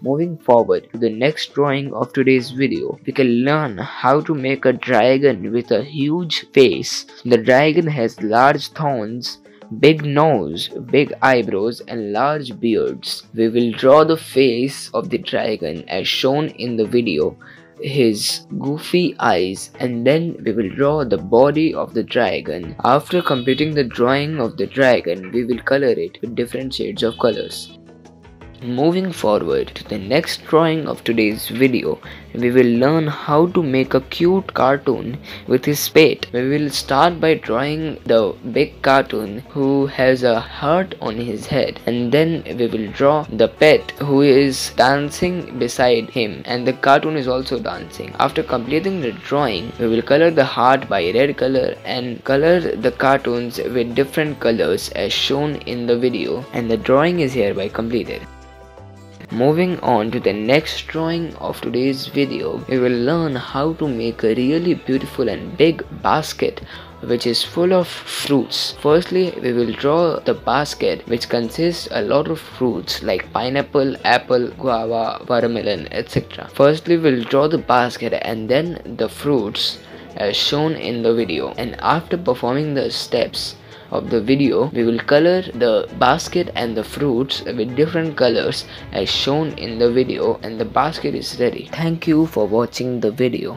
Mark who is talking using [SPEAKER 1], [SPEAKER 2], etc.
[SPEAKER 1] Moving forward to the next drawing of today's video, we can learn how to make a dragon with a huge face. The dragon has large thorns, big nose, big eyebrows and large beards. We will draw the face of the dragon as shown in the video, his goofy eyes, and then we will draw the body of the dragon. After completing the drawing of the dragon, we will color it with different shades of colors. Moving forward to the next drawing of today's video, we will learn how to make a cute cartoon with his pet. We will start by drawing the big cartoon who has a heart on his head, and then we will draw the pet who is dancing beside him, and the cartoon is also dancing. After completing the drawing, we will color the heart by red color and color the cartoons with different colors as shown in the video, and the drawing is hereby completed. Moving on to the next drawing of today's video, we will learn how to make a really beautiful and big basket which is full of fruits. Firstly, we will draw the basket which consists a lot of fruits like pineapple, apple, guava, watermelon, etc. Firstly, we'll draw the basket and then the fruits as shown in the video, and after performing the steps of the video, we will color the basket and the fruits with different colors as shown in the video, and the basket is ready. Thank you for watching the video.